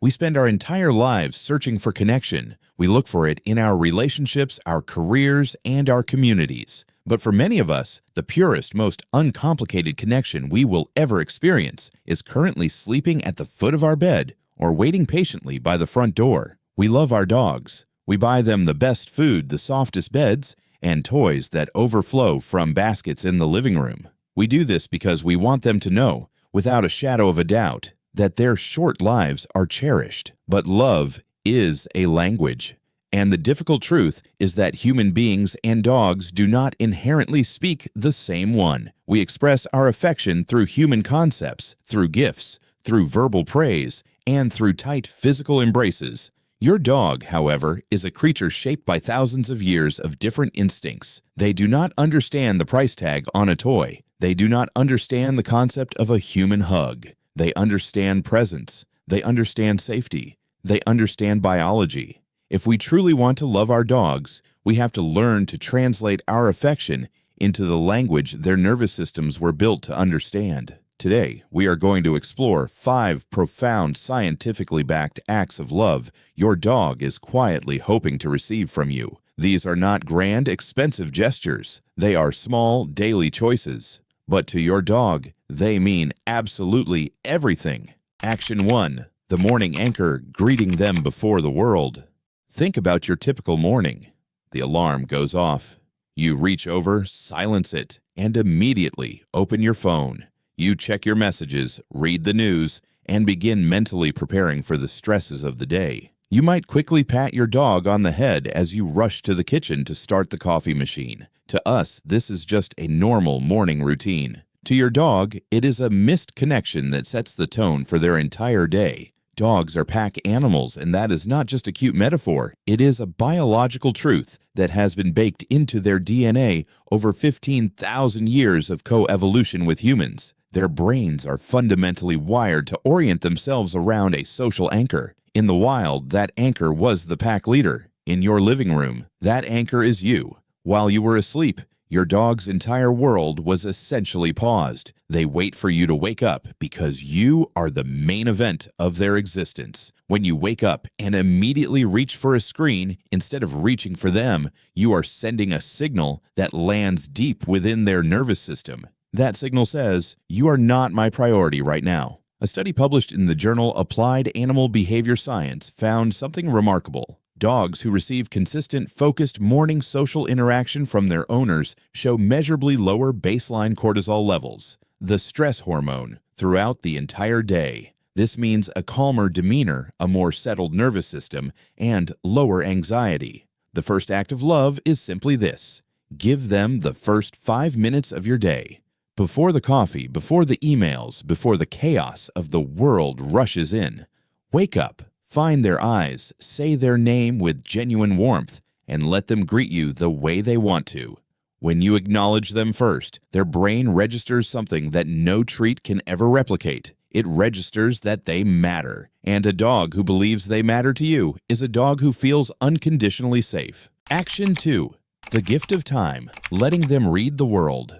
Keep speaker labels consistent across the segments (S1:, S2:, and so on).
S1: We spend our entire lives searching for connection. We look for it in our relationships, our careers, and our communities. But for many of us, the purest, most uncomplicated connection we will ever experience is currently sleeping at the foot of our bed or waiting patiently by the front door. We love our dogs. We buy them the best food, the softest beds, and toys that overflow from baskets in the living room. We do this because we want them to know, without a shadow of a doubt, that their short lives are cherished. But love is a language. And the difficult truth is that human beings and dogs do not inherently speak the same one. We express our affection through human concepts, through gifts, through verbal praise, and through tight physical embraces. Your dog, however, is a creature shaped by thousands of years of different instincts. They do not understand the price tag on a toy. They do not understand the concept of a human hug. They understand presence. They understand safety. They understand biology. If we truly want to love our dogs, we have to learn to translate our affection into the language their nervous systems were built to understand. Today, we are going to explore 5 profound, scientifically backed acts of love your dog is quietly hoping to receive from you. These are not grand, expensive gestures. They are small, daily choices. But to your dog, they mean absolutely everything. Action 1. The morning anchor, greeting them before the world. Think about your typical morning. The alarm goes off. You reach over, silence it, and immediately open your phone. You check your messages, read the news, and begin mentally preparing for the stresses of the day. You might quickly pat your dog on the head as you rush to the kitchen to start the coffee machine. To us, this is just a normal morning routine. To your dog, it is a missed connection that sets the tone for their entire day. Dogs are pack animals, and that is not just a cute metaphor. It is a biological truth that has been baked into their DNA over 15,000 years of coevolution with humans. Their brains are fundamentally wired to orient themselves around a social anchor. In the wild, that anchor was the pack leader. In your living room, that anchor is you. While you were asleep, your dog's entire world was essentially paused. They wait for you to wake up because you are the main event of their existence. When you wake up and immediately reach for a screen instead of reaching for them, you are sending a signal that lands deep within their nervous system. That signal says, "You are not my priority right now." A study published in the journal Applied Animal Behavior Science found something remarkable. Dogs who receive consistent, focused morning social interaction from their owners show measurably lower baseline cortisol levels, the stress hormone, throughout the entire day. This means a calmer demeanor, a more settled nervous system, and lower anxiety. The first act of love is simply this: give them the first 5 minutes of your day. Before the coffee, before the emails, before the chaos of the world rushes in, wake up, find their eyes, say their name with genuine warmth, and let them greet you the way they want to. When you acknowledge them first, their brain registers something that no treat can ever replicate. It registers that they matter. And a dog who believes they matter to you is a dog who feels unconditionally safe. Action 2. The gift of time, letting them read the world.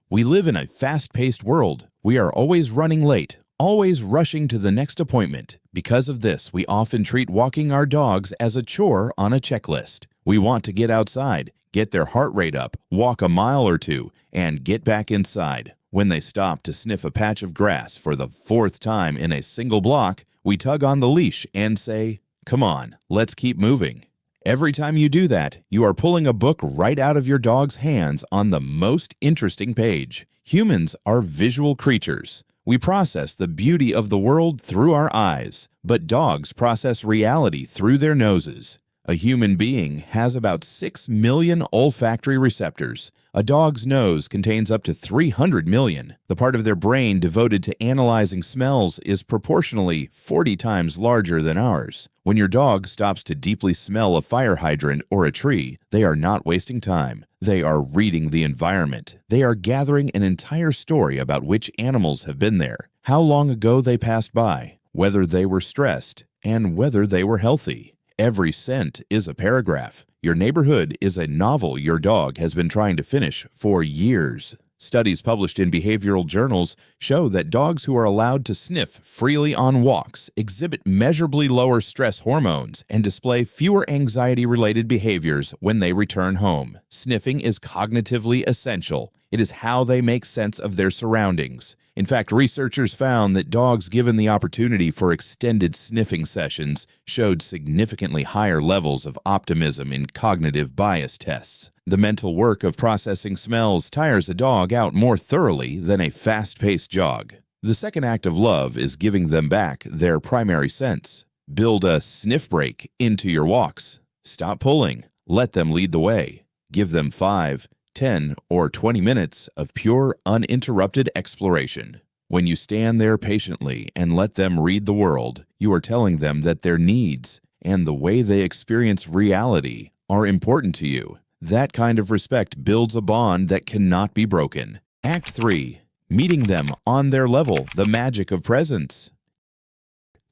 S1: We live in a fast-paced world. We are always running late, always rushing to the next appointment. Because of this, we often treat walking our dogs as a chore on a checklist. We want to get outside, get their heart rate up, walk a mile or two, and get back inside. When they stop to sniff a patch of grass for the 4th time in a single block, we tug on the leash and say, "Come on, let's keep moving." Every time you do that, you are pulling a book right out of your dog's hands on the most interesting page. Humans are visual creatures. We process the beauty of the world through our eyes, but dogs process reality through their noses. A human being has about 6 million olfactory receptors. A dog's nose contains up to 300 million. The part of their brain devoted to analyzing smells is proportionally 40 times larger than ours. When your dog stops to deeply smell a fire hydrant or a tree, they are not wasting time. They are reading the environment. They are gathering an entire story about which animals have been there, how long ago they passed by, whether they were stressed, and whether they were healthy. Every scent is a paragraph. Your neighborhood is a novel your dog has been trying to finish for years. Studies published in behavioral journals show that dogs who are allowed to sniff freely on walks exhibit measurably lower stress hormones and display fewer anxiety-related behaviors when they return home. Sniffing is cognitively essential. It is how they make sense of their surroundings. In fact, researchers found that dogs given the opportunity for extended sniffing sessions showed significantly higher levels of optimism in cognitive bias tests. The mental work of processing smells tires a dog out more thoroughly than a fast-paced jog. The second act of love is giving them back their primary sense. Build a sniff break into your walks. Stop pulling. Let them lead the way. Give them 5, 10, or 20 minutes of pure, uninterrupted exploration. When you stand there patiently and let them read the world, you are telling them that their needs and the way they experience reality are important to you. That kind of respect builds a bond that cannot be broken. Act 3. Meeting them on their level, the magic of presence.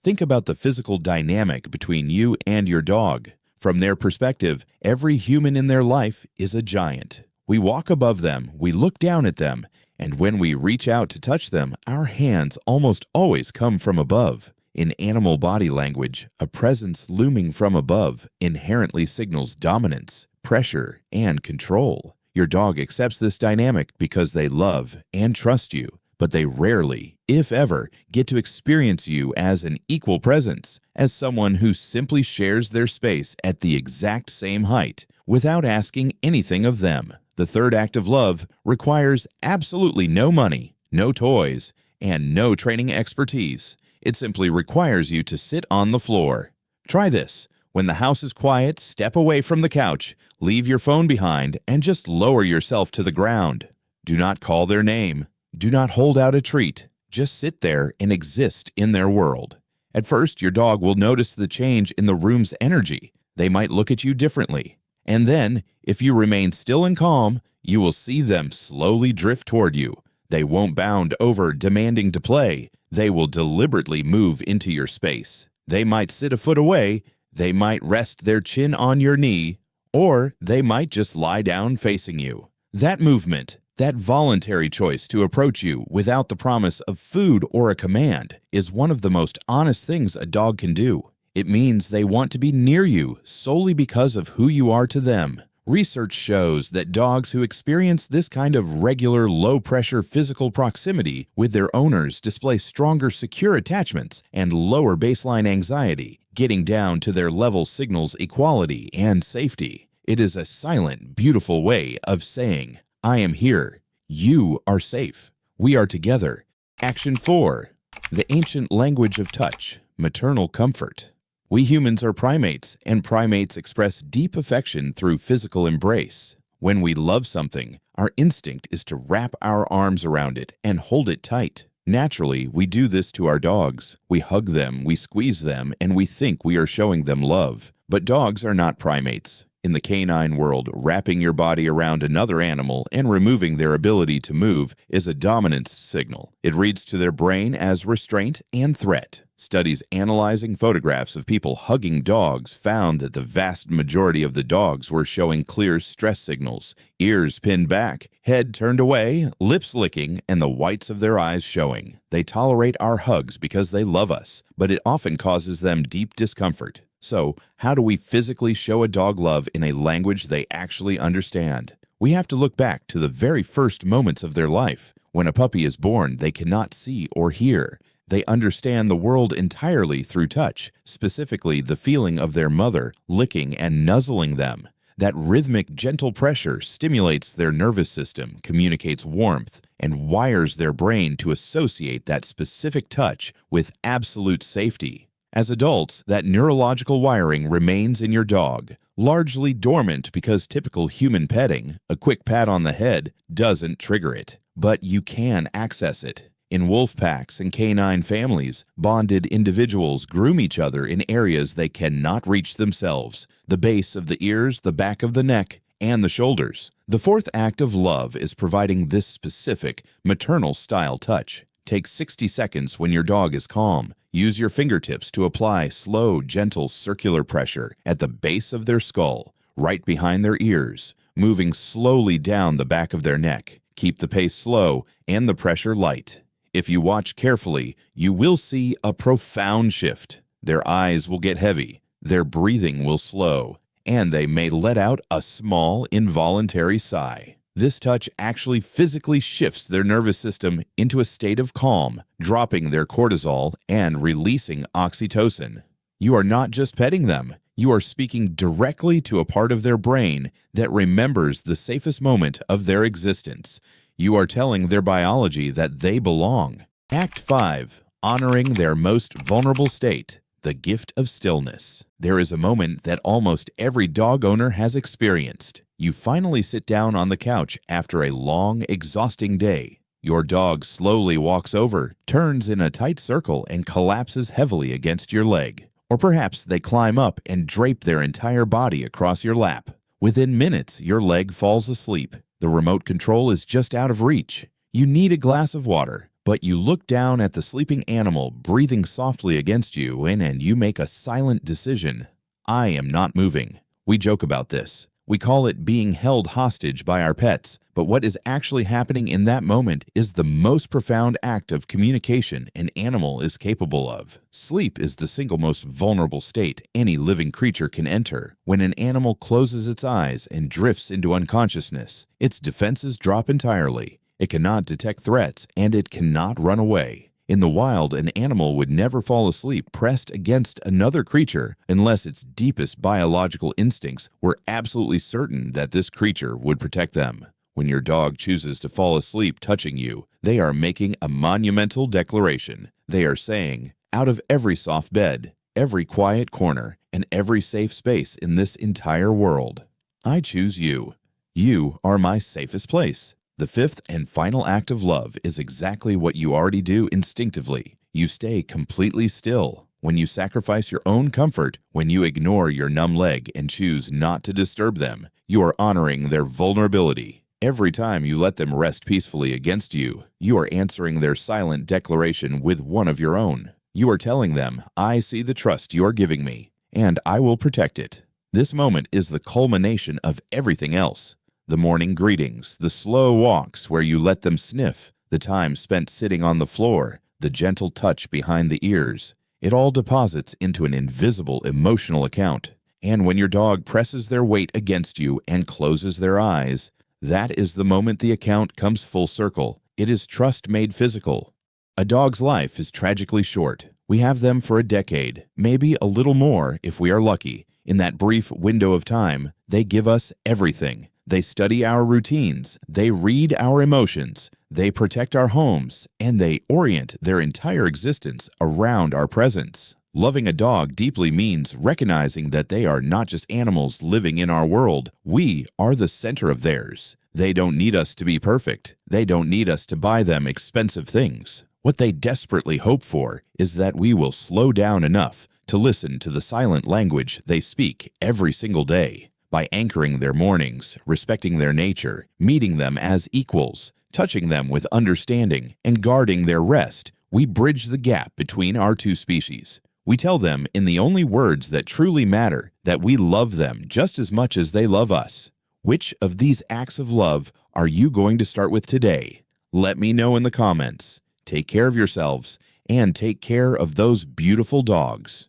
S1: Think about the physical dynamic between you and your dog. From their perspective, every human in their life is a giant. We walk above them, we look down at them, and when we reach out to touch them, our hands almost always come from above. In animal body language, a presence looming from above inherently signals dominance, pressure, and control. Your dog accepts this dynamic because they love and trust you, but they rarely, if ever, get to experience you as an equal presence, as someone who simply shares their space at the exact same height without asking anything of them. The third act of love requires absolutely no money, no toys, and no training expertise. It simply requires you to sit on the floor. Try this. When the house is quiet, step away from the couch, leave your phone behind, and just lower yourself to the ground. Do not call their name. Do not hold out a treat. Just sit there and exist in their world. At first, your dog will notice the change in the room's energy. They might look at you differently. And then, if you remain still and calm, you will see them slowly drift toward you. They won't bound over demanding to play. They will deliberately move into your space. They might sit a foot away. They might rest their chin on your knee, or they might just lie down facing you. That movement, that voluntary choice to approach you without the promise of food or a command, is one of the most honest things a dog can do. It means they want to be near you solely because of who you are to them. Research shows that dogs who experience this kind of regular, low-pressure physical proximity with their owners display stronger secure attachments and lower baseline anxiety. Getting down to their level signals equality and safety. It is a silent, beautiful way of saying, I am here. You are safe. We are together. Action 4. The ancient language of touch, maternal comfort. We humans are primates, and primates express deep affection through physical embrace. When we love something, our instinct is to wrap our arms around it and hold it tight. Naturally, we do this to our dogs. We hug them, we squeeze them, and we think we are showing them love. But dogs are not primates. In the canine world, wrapping your body around another animal and removing their ability to move is a dominance signal. It reads to their brain as restraint and threat. Studies analyzing photographs of people hugging dogs found that the vast majority of the dogs were showing clear stress signals, ears pinned back, head turned away, lips licking, and the whites of their eyes showing. They tolerate our hugs because they love us, but it often causes them deep discomfort. So, how do we physically show a dog love in a language they actually understand? We have to look back to the very first moments of their life. When a puppy is born, they cannot see or hear. They understand the world entirely through touch, specifically the feeling of their mother licking and nuzzling them. That rhythmic, gentle pressure stimulates their nervous system, communicates warmth, and wires their brain to associate that specific touch with absolute safety. As adults, that neurological wiring remains in your dog, largely dormant because typical human petting, a quick pat on the head, doesn't trigger it. But you can access it. In wolf packs and canine families, bonded individuals groom each other in areas they cannot reach themselves: the base of the ears, the back of the neck, and the shoulders. The fourth act of love is providing this specific, maternal-style touch. Take 60 seconds when your dog is calm. Use your fingertips to apply slow, gentle circular pressure at the base of their skull, right behind their ears, moving slowly down the back of their neck. keep the pace slow and the pressure light. If you watch carefully, you will see a profound shift. Their eyes will get heavy, their breathing will slow, and they may let out a small, involuntary sigh. This touch actually physically shifts their nervous system into a state of calm, dropping their cortisol and releasing oxytocin. You are not just petting them, you are speaking directly to a part of their brain that remembers the safest moment of their existence. You are telling their biology that they belong. Act 5. Honoring their most vulnerable state, the gift of stillness. There is a moment that almost every dog owner has experienced. You finally sit down on the couch after a long, exhausting day. Your dog slowly walks over, turns in a tight circle, and collapses heavily against your leg. Or perhaps they climb up and drape their entire body across your lap. Within minutes, your leg falls asleep. The remote control is just out of reach. You need a glass of water, but you look down at the sleeping animal breathing softly against you and you make a silent decision. I am not moving. We joke about this. We call it being held hostage by our pets, but what is actually happening in that moment is the most profound act of communication an animal is capable of. Sleep is the single most vulnerable state any living creature can enter. When an animal closes its eyes and drifts into unconsciousness, its defenses drop entirely. It cannot detect threats, and it cannot run away. In the wild, an animal would never fall asleep pressed against another creature unless its deepest biological instincts were absolutely certain that this creature would protect them. When your dog chooses to fall asleep touching you, they are making a monumental declaration. They are saying, out of every soft bed, every quiet corner, and every safe space in this entire world, I choose you. You are my safest place. The fifth and final act of love is exactly what you already do instinctively. You stay completely still. When you sacrifice your own comfort, when you ignore your numb leg and choose not to disturb them, you are honoring their vulnerability. Every time you let them rest peacefully against you, you are answering their silent declaration with one of your own. You are telling them, I see the trust you are giving me, and I will protect it. This moment is the culmination of everything else. The morning greetings, the slow walks where you let them sniff, the time spent sitting on the floor, the gentle touch behind the ears. It all deposits into an invisible emotional account. And when your dog presses their weight against you and closes their eyes, that is the moment the account comes full circle. It is trust made physical. A dog's life is tragically short. We have them for a decade, maybe a little more if we are lucky. In that brief window of time, they give us everything. They study our routines, they read our emotions, they protect our homes, and they orient their entire existence around our presence. Loving a dog deeply means recognizing that they are not just animals living in our world. We are the center of theirs. They don't need us to be perfect. They don't need us to buy them expensive things. What they desperately hope for is that we will slow down enough to listen to the silent language they speak every single day. By anchoring their mornings, respecting their nature, meeting them as equals, touching them with understanding, and guarding their rest, we bridge the gap between our two species. We tell them in the only words that truly matter that we love them just as much as they love us. Which of these acts of love are you going to start with today? Let me know in the comments. Take care of yourselves and take care of those beautiful dogs.